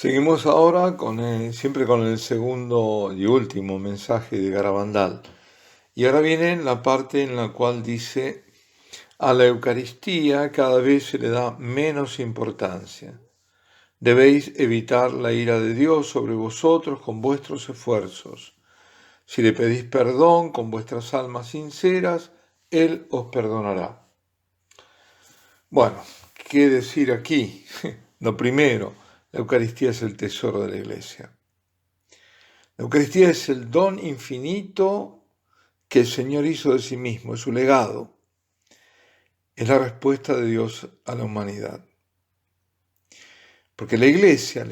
Seguimos ahora siempre con el segundo y último mensaje de Garabandal. Y ahora viene la parte en la cual dice, a la Eucaristía cada vez se le da menos importancia. Debéis evitar la ira de Dios sobre vosotros con vuestros esfuerzos. Si le pedís perdón con vuestras almas sinceras, Él os perdonará. Bueno, ¿qué decir aquí? Lo primero, la Eucaristía es el tesoro de la Iglesia. La Eucaristía es el don infinito que el Señor hizo de sí mismo, es su legado. Es la respuesta de Dios a la humanidad. Porque la iglesia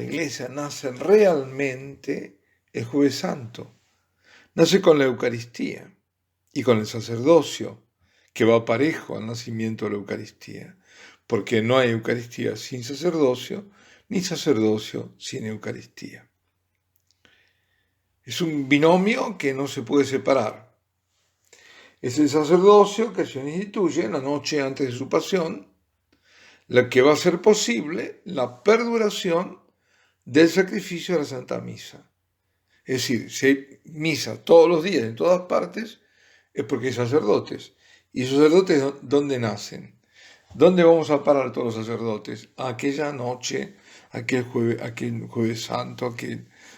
nace realmente el Jueves Santo. Nace con la Eucaristía y con el sacerdocio, que va parejo al nacimiento de la Eucaristía. Porque no hay Eucaristía sin sacerdocio, ni sacerdocio sin Eucaristía. Es un binomio que no se puede separar. Es el sacerdocio que se instituye en la noche antes de su pasión, la que va a hacer posible la perduración del sacrificio de la Santa Misa. Es decir, si hay misa todos los días en todas partes, es porque hay sacerdotes. ¿Y esos sacerdotes dónde nacen? ¿Dónde vamos a parar todos los sacerdotes? Aquella noche, aquel jueves santo,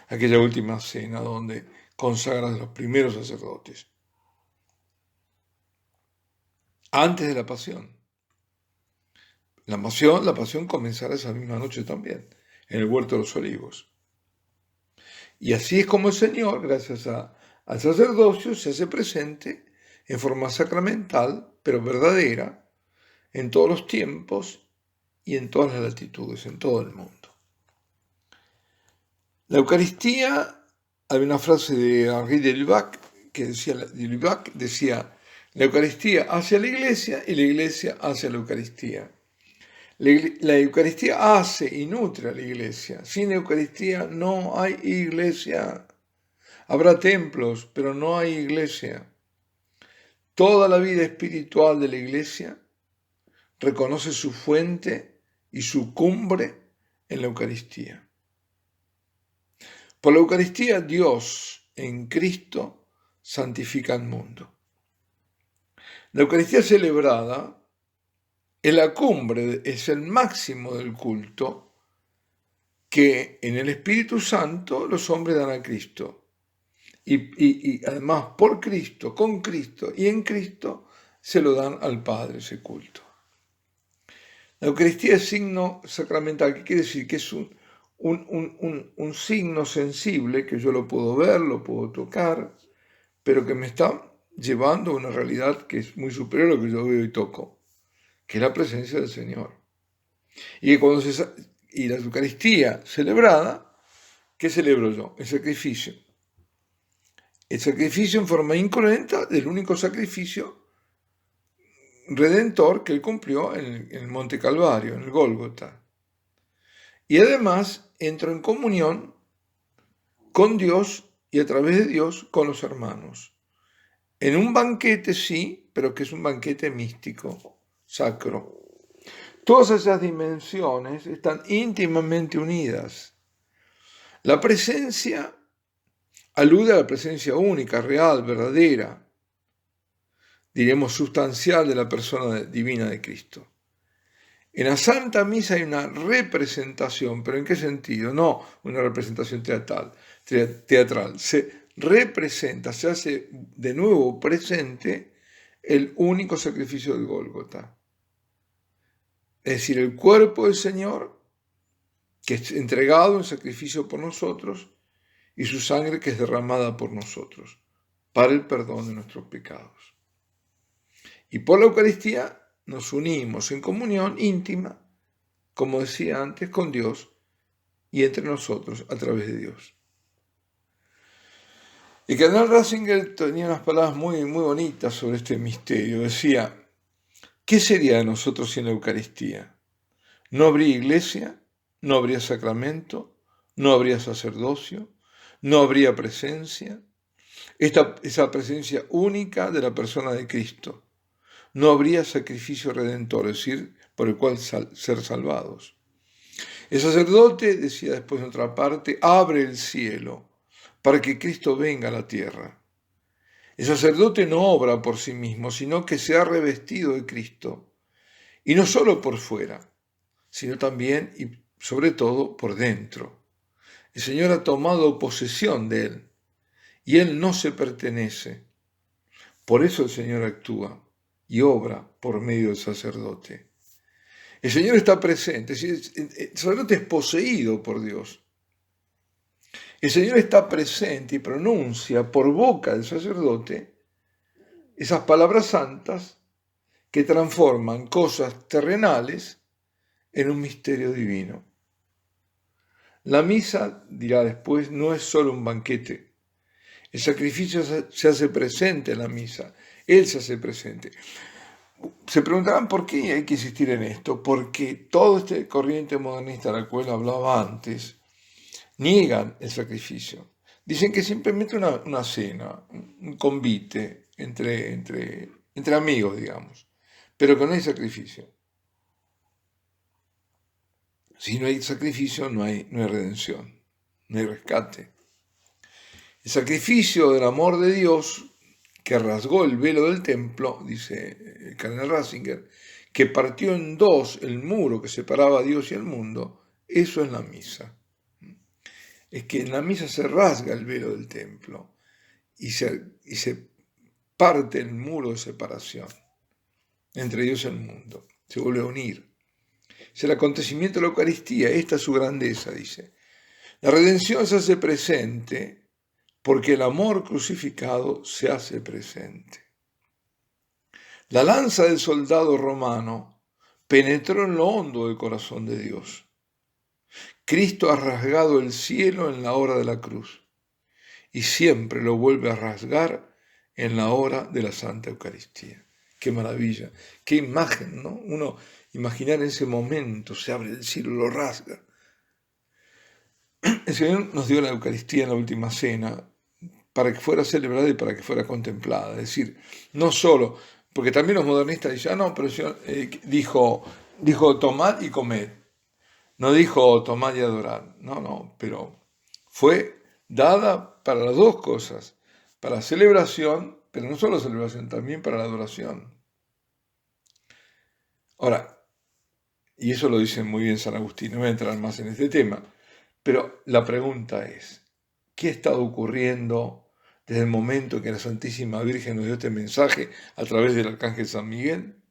aquella última cena donde consagran los primeros sacerdotes. Antes de la pasión. La pasión comenzará esa misma noche también, en el huerto de los olivos. Y así es como el Señor, gracias al sacerdocio, se hace presente en forma sacramental, pero verdadera, en todos los tiempos y en todas las latitudes, en todo el mundo. La Eucaristía, hay una frase de Henri de Lubac que decía, la Eucaristía hacia la Iglesia y la Iglesia hacia la Eucaristía. La Eucaristía hace y nutre a la Iglesia. Sin Eucaristía no hay Iglesia. Habrá templos, pero no hay Iglesia. Toda la vida espiritual de la Iglesia reconoce su fuente y su cumbre en la Eucaristía. Por la Eucaristía, Dios en Cristo santifica al mundo. La Eucaristía celebrada es la cumbre, es el máximo del culto que en el Espíritu Santo los hombres dan a Cristo. Y además por Cristo, con Cristo y en Cristo se lo dan al Padre ese culto. La Eucaristía es signo sacramental, ¿qué quiere decir? Que es un signo sensible, que yo lo puedo ver, lo puedo tocar, pero que me está llevando a una realidad que es muy superior a lo que yo veo y toco, que es la presencia del Señor. Y la Eucaristía celebrada, ¿qué celebro yo? El sacrificio. El sacrificio en forma incruenta del único sacrificio redentor que él cumplió en el Monte Calvario, en el Gólgota. Y además entro en comunión con Dios y a través de Dios con los hermanos. En un banquete sí, pero que es un banquete místico, sacro. Todas esas dimensiones están íntimamente unidas. La presencia alude a la presencia única, real, verdadera, diremos sustancial de la persona divina de Cristo. En la Santa Misa hay una representación, pero ¿en qué sentido? No una representación teatral. Se representa, se hace de nuevo presente el único sacrificio del Gólgota. Es decir, el cuerpo del Señor, que es entregado en sacrificio por nosotros, y su sangre que es derramada por nosotros, para el perdón de nuestros pecados. Y por la Eucaristía nos unimos en comunión íntima, como decía antes, con Dios y entre nosotros a través de Dios. El cardenal Ratzinger tenía unas palabras muy, muy bonitas sobre este misterio. Decía, ¿qué sería de nosotros sin la Eucaristía? No habría iglesia, no habría sacramento, no habría sacerdocio, no habría presencia, esa presencia única de la persona de Cristo. No habría sacrificio redentor, es decir, por el cual ser salvados. El sacerdote, decía después en otra parte, abre el cielo para que Cristo venga a la tierra. El sacerdote no obra por sí mismo, sino que se ha revestido de Cristo, y no solo por fuera, sino también y sobre todo por dentro. El Señor ha tomado posesión de él, y él no se pertenece. Por eso el Señor actúa y obra por medio del sacerdote. El Señor está presente, el sacerdote es poseído por Dios. El Señor está presente y pronuncia por boca del sacerdote esas palabras santas que transforman cosas terrenales en un misterio divino. La misa, dirá después, no es solo un banquete. El sacrificio se hace presente en la misa. Él se hace presente. Se preguntarán por qué hay que insistir en esto. Porque todo este corriente modernista de la cual hablaba antes niegan el sacrificio. Dicen que es simplemente una cena, un convite entre amigos, digamos, pero que no hay sacrificio. Si no hay sacrificio, no hay redención, no hay rescate. El sacrificio del amor de Dios que rasgó el velo del templo, dice el cardenal Ratzinger, que partió en dos el muro que separaba a Dios y el mundo, eso es la misa. Es que en la misa se rasga el velo del templo y se parte el muro de separación entre Dios y el mundo, se vuelve a unir. Es el acontecimiento de la Eucaristía, esta es su grandeza, dice. La redención se hace presente porque el amor crucificado se hace presente. La lanza del soldado romano penetró en lo hondo del corazón de Dios. Cristo ha rasgado el cielo en la hora de la cruz y siempre lo vuelve a rasgar en la hora de la Santa Eucaristía. Qué maravilla, qué imagen, ¿no? Uno imaginar ese momento, se abre el cielo, lo rasga. El Señor nos dio la Eucaristía en la última cena para que fuera celebrada y para que fuera contemplada. Es decir, no solo, porque también los modernistas dicen, no, pero el Señor dijo tomad y comed. No dijo tomad y adorad. No, pero fue dada para las dos cosas, para la celebración, pero no solo celebración, también para la adoración. Ahora, y eso lo dice muy bien San Agustín, no voy a entrar más en este tema, pero la pregunta es, ¿qué está ocurriendo desde el momento que la Santísima Virgen nos dio este mensaje a través del Arcángel San Miguel,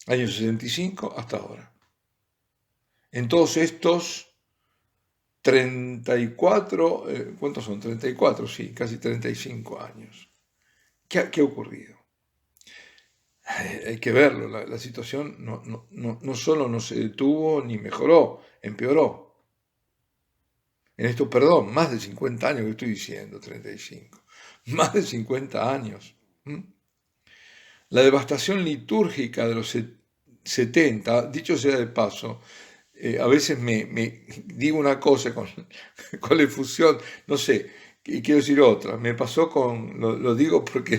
año 65, hasta ahora? En todos estos 34, ¿cuántos son? 34, sí, casi 35 años. ¿Qué ha ocurrido? Hay que verlo, la situación no solo no se detuvo ni mejoró, empeoró. En esto, perdón, más de 50 años que estoy diciendo, 35. Más de 50 años. La devastación litúrgica de los 70, dicho sea de paso, a veces me digo una cosa con la efusión, no sé, y quiero decir otra. Me pasó lo digo porque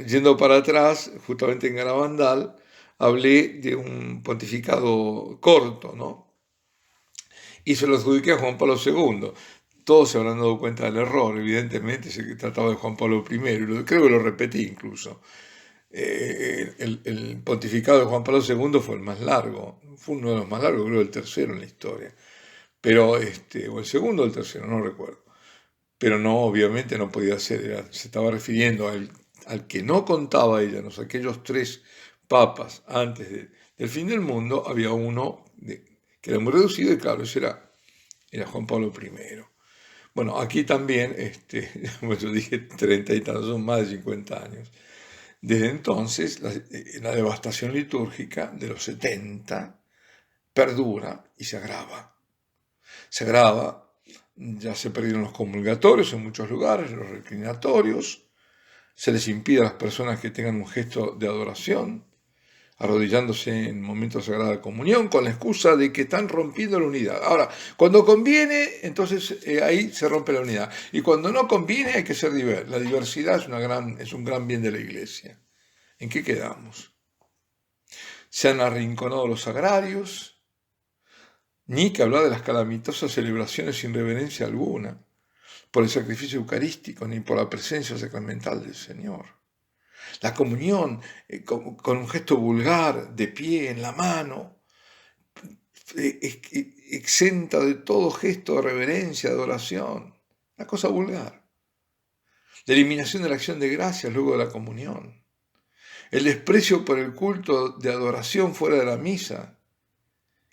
yendo para atrás, justamente en Garabandal, hablé de un pontificado corto, ¿no? Y se lo adjudiqué a Juan Pablo II. Todos se habrán dado cuenta del error, evidentemente, se trataba de Juan Pablo I, creo que lo repetí incluso. El pontificado de Juan Pablo II fue el más largo, fue uno de los más largos, creo el tercero en la historia. Pero, o el segundo o el tercero, no recuerdo. Pero no, obviamente no podía ser, se estaba refiriendo al que no contaba ella, aquellos 3 papas antes del fin del mundo, había uno que era muy reducido y claro, ese era Juan Pablo I. Bueno, aquí también, como yo dije, 30 y tantos, son más de 50 años. Desde entonces, la devastación litúrgica de los 70 perdura y se agrava. Se agrava, ya se perdieron los comulgatorios en muchos lugares, los reclinatorios, se les impide a las personas que tengan un gesto de adoración, arrodillándose en momentos de sagrada comunión, con la excusa de que están rompiendo la unidad. Ahora, cuando conviene, entonces ahí se rompe la unidad. Y cuando no conviene, hay que ser diverso. La diversidad es un gran bien de la Iglesia. ¿En qué quedamos? Se han arrinconado los sagrarios, ni que hablar de las calamitosas celebraciones sin reverencia alguna por el sacrificio eucarístico, ni por la presencia sacramental del Señor. La comunión con un gesto vulgar, de pie, en la mano, exenta de todo gesto de reverencia, de adoración. Una cosa vulgar. La eliminación de la acción de gracias luego de la comunión. El desprecio por el culto de adoración fuera de la misa,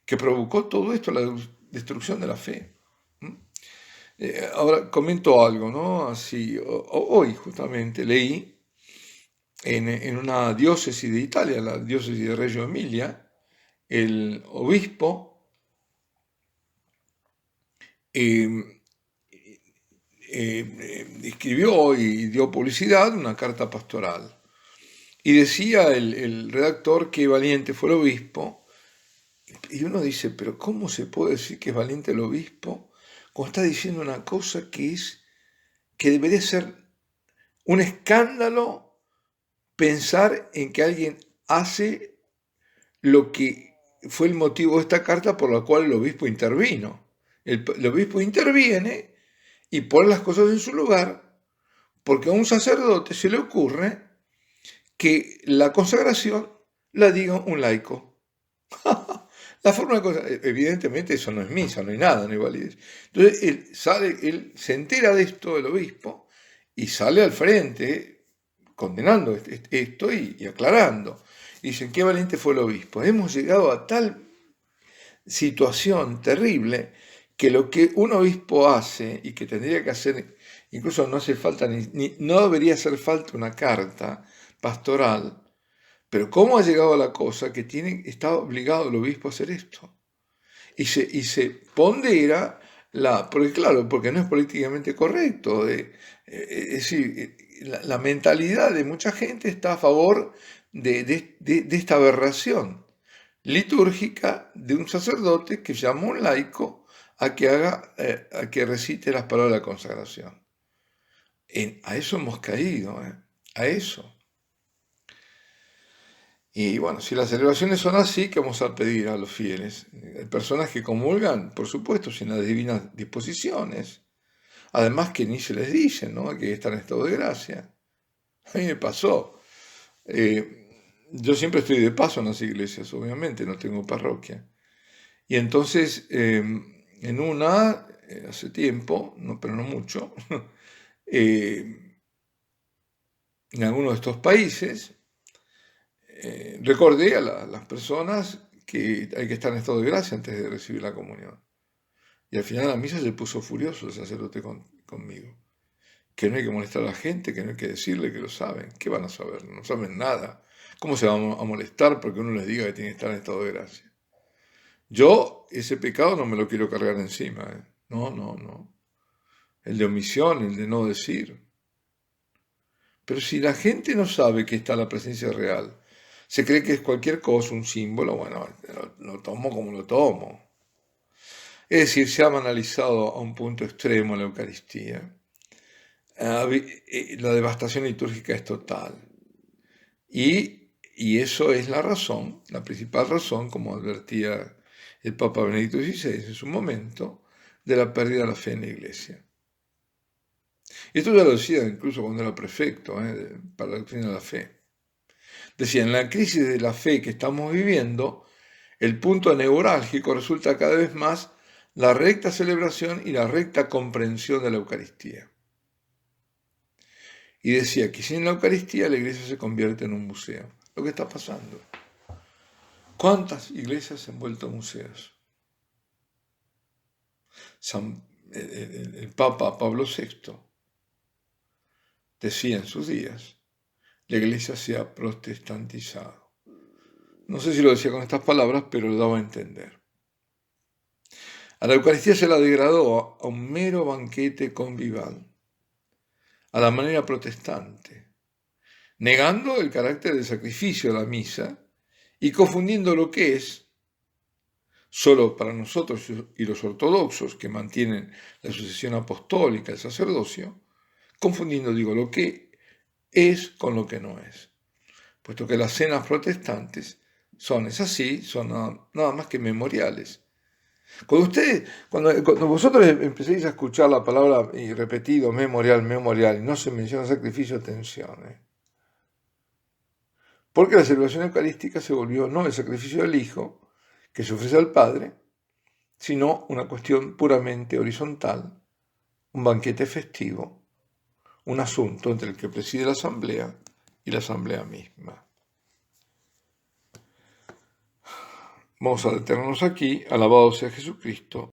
que provocó todo esto, la destrucción de la fe. Ahora comento algo, ¿no? Así, hoy justamente leí en una diócesis de Italia, la diócesis de Reggio Emilia, el obispo escribió y dio publicidad una carta pastoral. Y decía el redactor que valiente fue el obispo. Y uno dice, pero ¿cómo se puede decir que es valiente el obispo cuando está diciendo una cosa que debería ser un escándalo pensar en que alguien hace lo que fue el motivo de esta carta por la cual el obispo intervino? El obispo interviene y pone las cosas en su lugar porque a un sacerdote se le ocurre que la consagración la diga un laico. La forma de cosa, evidentemente eso no es misa, no hay nada, no hay validez. Entonces él se entera de esto, el obispo, y sale al frente condenando esto y aclarando. Y dicen, qué valiente fue el obispo. Hemos llegado a tal situación terrible que lo que un obispo hace y que tendría que hacer, incluso no hace falta no debería hacer falta una carta pastoral, pero cómo ha llegado a la cosa que está obligado el obispo a hacer esto. Y se pondera porque no es políticamente correcto. Es decir, la mentalidad de mucha gente está a favor de esta aberración litúrgica de un sacerdote que llama a un laico a que recite las palabras de la consagración. A eso hemos caído, a eso. Y bueno, si las celebraciones son así, ¿qué vamos a pedir a los fieles? Personas que comulgan, por supuesto, sin las divinas disposiciones. Además que ni se les dice, ¿no? Que están en estado de gracia. A mí me pasó. Yo siempre estoy de paso en las iglesias, obviamente, no tengo parroquia. Y entonces, en una, hace tiempo, pero no mucho, en alguno de estos países, recordé a las personas que hay que estar en estado de gracia antes de recibir la comunión. Y al final de la misa se puso furioso el sacerdote conmigo. Que no hay que molestar a la gente, que no hay que decirle que lo saben. ¿Qué van a saber? No saben nada. ¿Cómo se van a molestar porque uno les diga que tienen que estar en estado de gracia? Yo ese pecado no me lo quiero cargar encima. No, no, no. El de omisión, el de no decir. Pero si la gente no sabe que está la presencia real, se cree que es cualquier cosa, un símbolo, bueno, lo tomo como lo tomo. Es decir, se ha banalizado a un punto extremo la Eucaristía. La devastación litúrgica es total. Y eso es la razón, la principal razón, como advertía el Papa Benedicto XVI en su momento, de la pérdida de la fe en la Iglesia. Y esto ya lo decía incluso cuando era prefecto para la doctrina de la fe. Decía, en la crisis de la fe que estamos viviendo, el punto neurálgico resulta cada vez más la recta celebración y la recta comprensión de la Eucaristía. Y decía que sin la Eucaristía la iglesia se convierte en un museo. Lo que está pasando. ¿Cuántas iglesias se han vuelto museos? El Papa Pablo VI decía en sus días, la iglesia se ha protestantizado. No sé si lo decía con estas palabras, pero lo daba a entender. A la Eucaristía se la degradó a un mero banquete convivial, a la manera protestante, negando el carácter de sacrificio de la misa y confundiendo lo que es, solo para nosotros y los ortodoxos que mantienen la sucesión apostólica, el sacerdocio, confundiendo, lo que es con lo que no es. Puesto que las cenas protestantes son nada más que memoriales. Cuando vosotros empecéis a escuchar la palabra y repetido, memorial, memorial, y no se menciona sacrificio, atención. Porque la celebración eucarística se volvió no el sacrificio del Hijo, que se ofrece al Padre, sino una cuestión puramente horizontal, un banquete festivo, un asunto entre el que preside la asamblea y la asamblea misma. Vamos a detenernos aquí. Alabado sea Jesucristo.